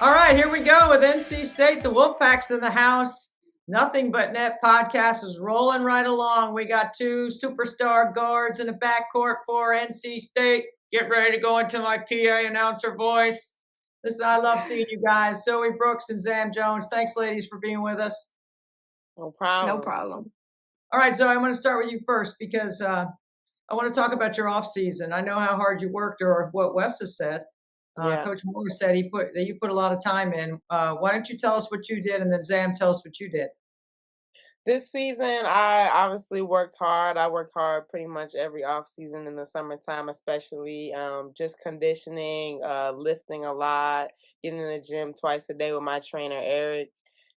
All right, here we go with NC State. The Wolfpack's in the house. Nothing But Net podcast is rolling right along. We got two superstar guards in the backcourt for NC State. Get ready to go into my PA announcer voice. I love seeing you guys. Zoe Brooks and Zam Jones. Thanks, ladies, for being with us. No No problem. problem. All right, Zoe, I'm going to start with you first because I want to talk about your off season. I know how hard you worked, or what Wes has said. Yeah. Coach Moore said you put a lot of time in. Why don't you tell us what you did, and then Zam, tell us what you did. This season, I obviously worked hard. I worked hard pretty much every off season in the summertime, especially just conditioning, lifting a lot, getting in the gym twice a day with my trainer Eric,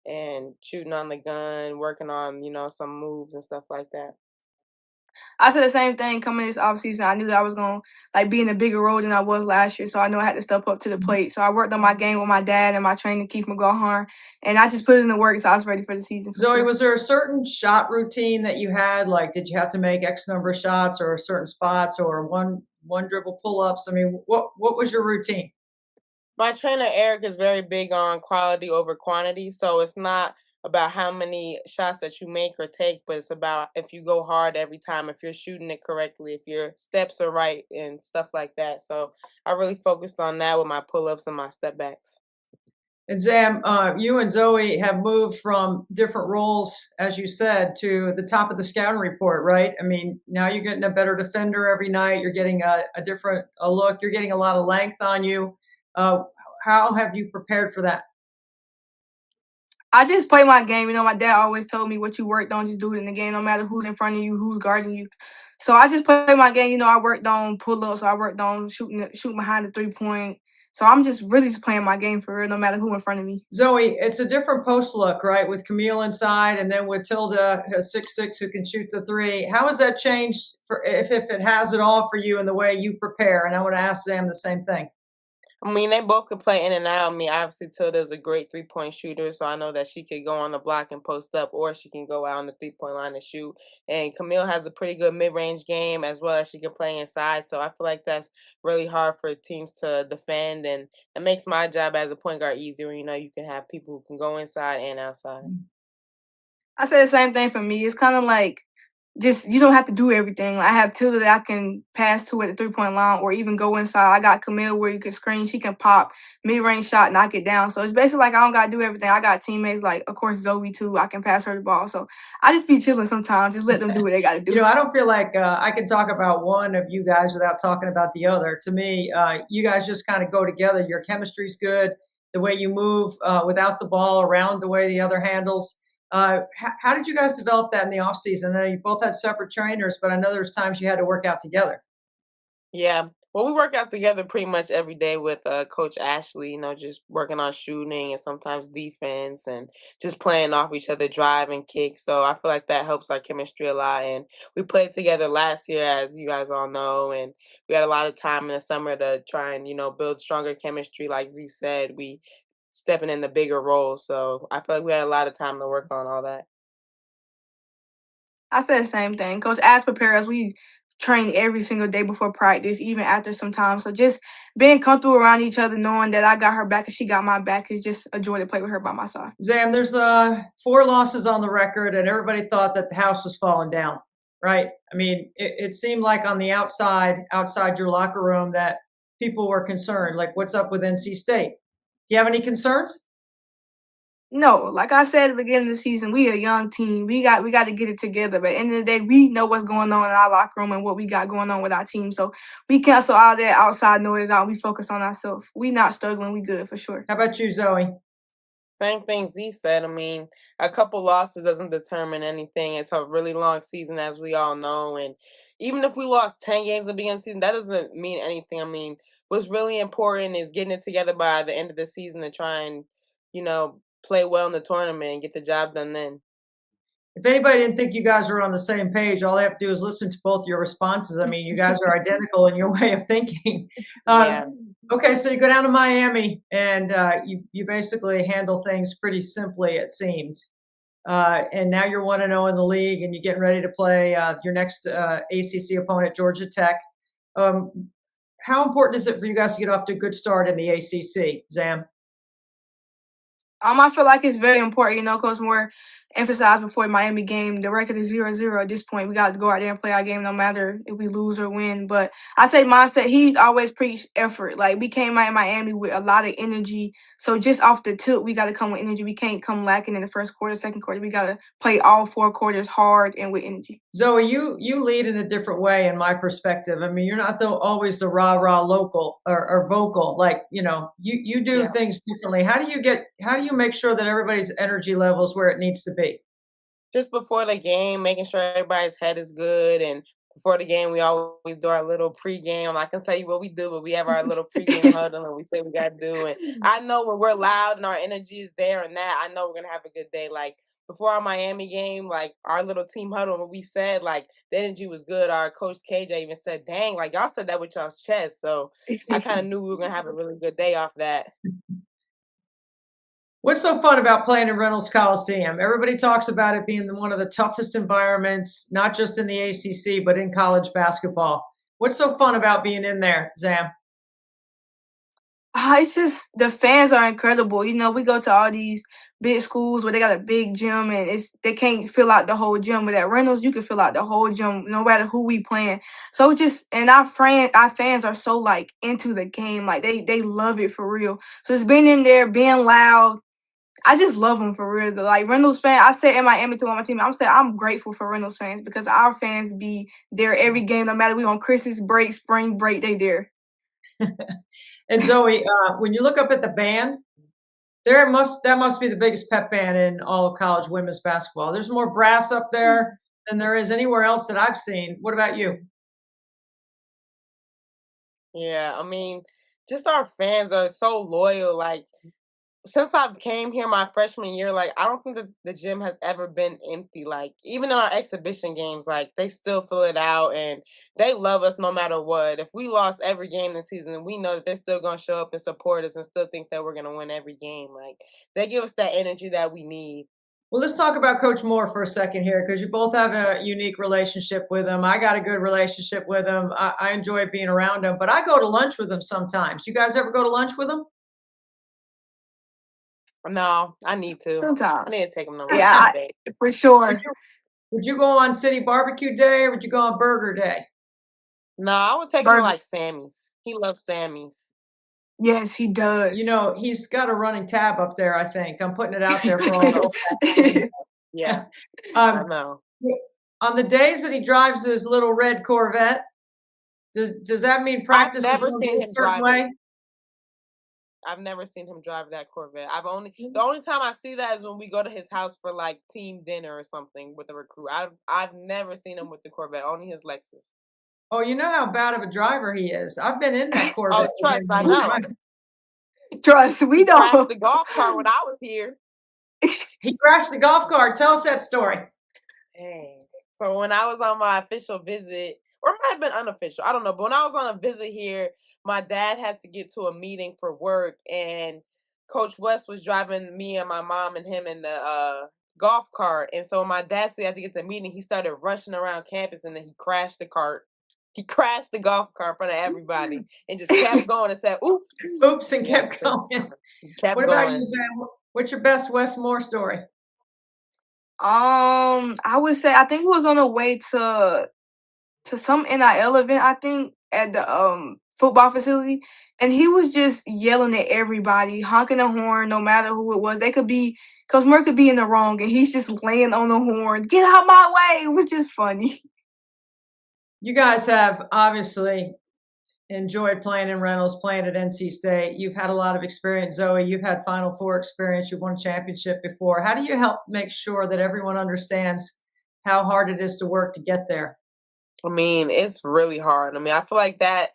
and shooting on the gun, working on some moves and stuff like that. I said the same thing coming this offseason. I knew that I was going to be in a bigger role than I was last year, so I knew I had to step up to the plate. So I worked on my game with my dad and my trainer, Keith McGawhorn, and I just put it in the work, so I was ready for the season for Zoe, sure. was there a certain shot routine that you had? Like, did you have to make X number of shots or certain spots or one dribble pull-ups? I mean, what was your routine? My trainer Eric is very big on quality over quantity, so it's not about how many shots that you make or take, but it's about if you go hard every time, if you're shooting it correctly, if your steps are right and stuff like that. So I really focused on that with my pull-ups and my step backs. And Zam, you and Zoe have moved from different roles, as you said, to the top of the scouting report, right? I mean, now you're getting a better defender every night. You're getting a different look. You're getting a lot of length on you. How have you prepared for that? I just play my game. My dad always told me what you worked on, just do it in the game, no matter who's in front of you, who's guarding you. So I just play my game. I worked on pull-ups. I worked on shooting behind the three-point. So I'm just really just playing my game for real, no matter who in front of me. Zoe, it's a different post look, right? With Camille inside, and then with Tilda, 6'6", who can shoot the three. How has that changed, if it has at all, for you in the way you prepare? And I want to ask Sam the same thing. I mean, they both could play in and out. I mean, obviously Tilda's a great three-point shooter, so I know that she could go on the block and post up, or she can go out on the three-point line and shoot. And Camille has a pretty good mid-range game, as well as she can play inside. So I feel like that's really hard for teams to defend, and it makes my job as a point guard easier. You can have people who can go inside and outside. I say the same thing for me. It's kind of like just you don't have to do everything. I have Tilda that I can pass to at the three-point line or even go inside. I got Camille where you can screen. She can pop, mid-range shot, knock it down. So it's basically like I don't got to do everything. I got teammates like, of course, Zoe too. I can pass her the ball. So I just be chilling sometimes. Just let them do what they got to do. I don't feel like I can talk about one of you guys without talking about the other. To me, you guys just kind of go together. Your chemistry's good. The way you move without the ball around the way the other handles. How did you guys develop that in the off season? I know you both had separate trainers, but I know there's times you had to work out together. Yeah. Well, we work out together pretty much every day with Coach Ashley, just working on shooting and sometimes defense and just playing off each other, drive and kick. So I feel like that helps our chemistry a lot. And we played together last year, as you guys all know, and we had a lot of time in the summer to try and, build stronger chemistry. Like Z said, we stepping in the bigger roles. So I feel like we had a lot of time to work on all that. I said the same thing. Coach Ash prepare us. We train every single day before practice, even after sometimes. So just being comfortable around each other, knowing that I got her back and she got my back is just a joy to play with her by my side. Zam, there's 4 losses on the record, and everybody thought that the house was falling down, right? I mean, it seemed like on the outside your locker room, that people were concerned. Like, what's up with NC State? Do you have any concerns? No, like I said at the beginning of the season, we a young team. We got to get it together. But at the end of the day, we know what's going on in our locker room and what we got going on with our team. So we cancel all that outside noise out. We focus on ourselves. We not struggling. We good for sure. How about you, Zoe? Same thing Z said. I mean, a couple losses doesn't determine anything. It's a really long season, as we all know. And even if we lost 10 games at the beginning of the season, that doesn't mean anything. I mean, what's really important is getting it together by the end of the season to try and, play well in the tournament and get the job done then. If anybody didn't think you guys were on the same page, all they have to do is listen to both your responses. I mean, you guys are identical in your way of thinking. Yeah. Okay, so you go down to Miami, and you basically handle things pretty simply, it seemed. And now you're 1-0 in the league, and you're getting ready to play your next ACC opponent, Georgia Tech. How important is it for you guys to get off to a good start in the ACC, Zam? I feel like it's very important, Coach Moore emphasized before the Miami game, the record is 0-0 at this point. We got to go out there and play our game no matter if we lose or win. But I say mindset, he's always preached effort. Like, we came out in Miami with a lot of energy. So just off the tip, we got to come with energy. We can't come lacking in the first quarter, second quarter. We got to play all 4 quarters hard and with energy. Zoe, you lead in a different way in my perspective. I mean, you're not always the rah-rah local or vocal. Like, you do things differently. How do you make sure that everybody's energy level is where it needs to be? Just before the game, making sure everybody's head is good. And before the game, we always do our little pregame. I can tell you what we do, but we have our little pregame huddle and we say we got to do. And I know when we're loud and our energy is there and that, I know we're going to have a good day. Like, before our Miami game, like, our little team huddle, when we said, like, the energy was good, our coach KJ even said, dang, like, y'all said that with y'all's chest. So I kind of knew we were going to have a really good day off that. What's so fun about playing in Reynolds Coliseum? Everybody talks about it being one of the toughest environments, not just in the ACC, but in college basketball. What's so fun about being in there, Zam? It's just the fans are incredible. We go to all these big schools where they got a big gym and they can't fill out the whole gym. But at Reynolds, you can fill out the whole gym no matter who we playing. So and our fans are so like into the game, like they love it for real. So it's being in there, being loud. I just love them for real. Like Reynolds fan, I said in Miami to my team, I'm grateful for Reynolds fans because our fans be there every game, no matter we on Christmas break, spring break, they there. And Zoe, when you look up at the band, that must be the biggest pep band in all of college women's basketball. There's more brass up there than there is anywhere else that I've seen. What about you? Yeah, I mean, just our fans are so loyal. Like, since I came here my freshman year, like, I don't think that the gym has ever been empty. Like, even in our exhibition games, like, they still fill it out and they love us no matter what. If we lost every game this season, we know that they're still going to show up and support us and still think that we're going to win every game. Like, they give us that energy that we need. Well, let's talk about Coach Moore for a second here because you both have a unique relationship with him. I got a good relationship with him. I enjoy being around him, but I go to lunch with him sometimes. You guys ever go to lunch with him? No, I need to. Sometimes. I need to take him to lunch today. For sure. Would you go on City Barbecue Day or would you go on Burger Day? No, I would take him to like Sammy's. He loves Sammy's. Yes, he does. He's got a running tab up there, I think. I'm putting it out there for all the Yeah. I know. On the days that he drives his little red Corvette, does that mean practice is going to be a certain way? I've never seen him drive that Corvette. The only time I see that is when we go to his house for like team dinner or something with a recruit. I've never seen him with the Corvette, only his Lexus. Oh, you know how bad of a driver he is. I've been in that Corvette. Oh, trust, I know. Trust, we don't. He crashed the golf cart when I was here. He crashed the golf cart. Tell us that story. Dang. So when I was on my official visit, or it might have been unofficial, I don't know. But when I was on a visit here, my dad had to get to a meeting for work, and Coach West was driving me and my mom and him in the golf cart. And so when my dad said he had to get to the meeting, he started rushing around campus, and then he crashed the cart. He crashed the golf cart in front of everybody and just kept going and said, oops. Oops, and kept going. What about you, Sam? What's your best Wes Moore story? I would say I think it was on the way to some NIL event, I think, at the football facility. And he was just yelling at everybody, honking the horn, no matter who it was. Coach Moore could be in the wrong, and he's just laying on the horn. Get out my way! It was just funny. You guys have obviously enjoyed playing in Reynolds, playing at NC State. You've had a lot of experience, Zoe. You've had Final Four experience. You've won a championship before. How do you help make sure that everyone understands how hard it is to work to get there? I mean, it's really hard. I mean, I feel like that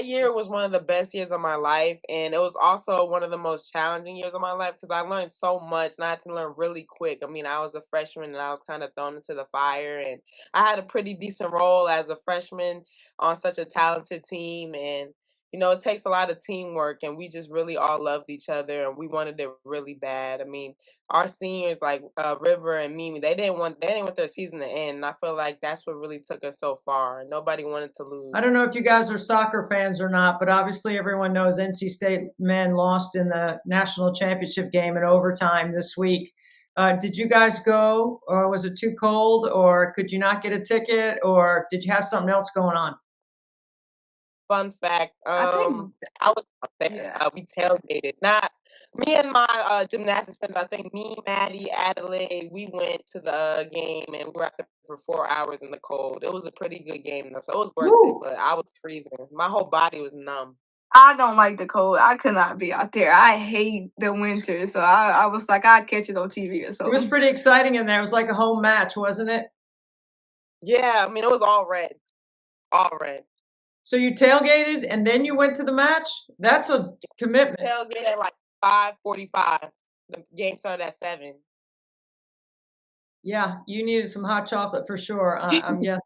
year was one of the best years of my life, and it was also one of the most challenging years of my life because I learned so much, and I had to learn really quick. I mean, I was a freshman, and I was kind of thrown into the fire, and I had a pretty decent role as a freshman on such a talented team, and it takes a lot of teamwork, and we just really all loved each other, and we wanted it really bad. I mean, our seniors like River and Mimi, they didn't want their season to end, and I feel like that's what really took us so far. Nobody wanted to lose. I don't know if you guys are soccer fans or not, but obviously everyone knows NC State men lost in the national championship game in overtime this week. Did you guys go, or was it too cold, or could you not get a ticket, or did you have something else going on? Fun fact, I think, I was out there. yeah. We tailgated. Not me and my gymnastics friends. I think me, Maddie, Adelaide. We went to the game, and we were out there for 4 hours in the cold. It was a pretty good game, though, so it was worth it. Woo! But I was freezing. My whole body was numb. I don't like the cold. I could not be out there. I hate the winter. So I was like, I'd catch it on TV or It was something. pretty exciting in there. It was like a home match, wasn't it? Yeah, I mean, it was all red, all red. So you tailgated and then you went to the match? That's a commitment. Tailgate at like 5:45. The game started at 7. Yeah, you needed some hot chocolate for sure, I'm guessing.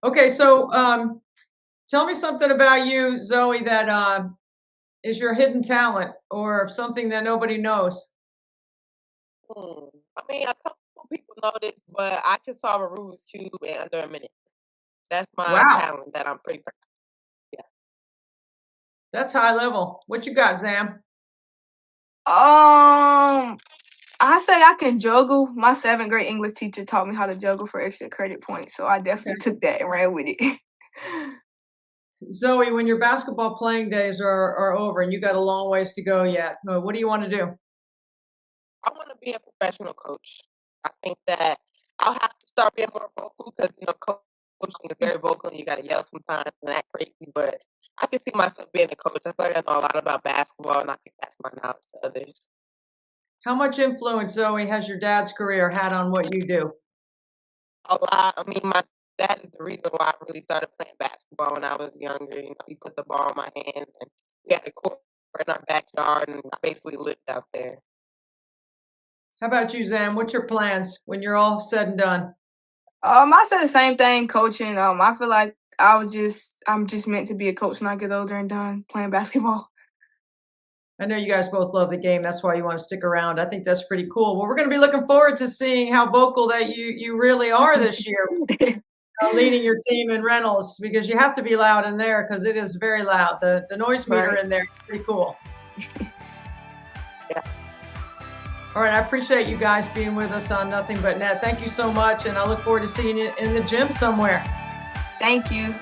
Okay, so tell me something about you, Zoe, that is your hidden talent or something that nobody knows. I mean, a couple people know this, but I can solve a Rubik's Cube in under a minute. That's my Wow, talent that I'm pretty proud of. Yeah. that's high level. What you got, Zam? I say I can juggle. My 7th grade English teacher taught me how to juggle for extra credit points. So I definitely took that and ran with it. Zoe, when your basketball playing days are over and you got a long ways to go yet, what do you want to do? I want to be a professional coach. I think that I'll have to start being more vocal because coaching is very vocal and you got to yell sometimes and act crazy. But I can see myself being a coach. I feel like I know a lot about basketball, and I can pass my knowledge to others. How much influence, Zoe, has your dad's career had on what you do? A lot. I mean, my dad is the reason why I really started playing basketball when I was younger. He put the ball in my hands, and we had a court in our backyard, and I basically lived out there. How about you, Zam? What's your plans when you're all said and done? I said the same thing, coaching. I feel like I'm just meant to be a coach when I get older and done playing basketball. I know you guys both love the game. That's why you want to stick around. I think that's pretty cool. Well, we're going to be looking forward to seeing how vocal that you really are this year, leading your team in Reynolds, because you have to be loud in there because it is very loud. The noise meter Right. in there is pretty cool. Yeah. All right. I appreciate you guys being with us on Nothing But Net. Thank you so much. And I look forward to seeing you in the gym somewhere. Thank you.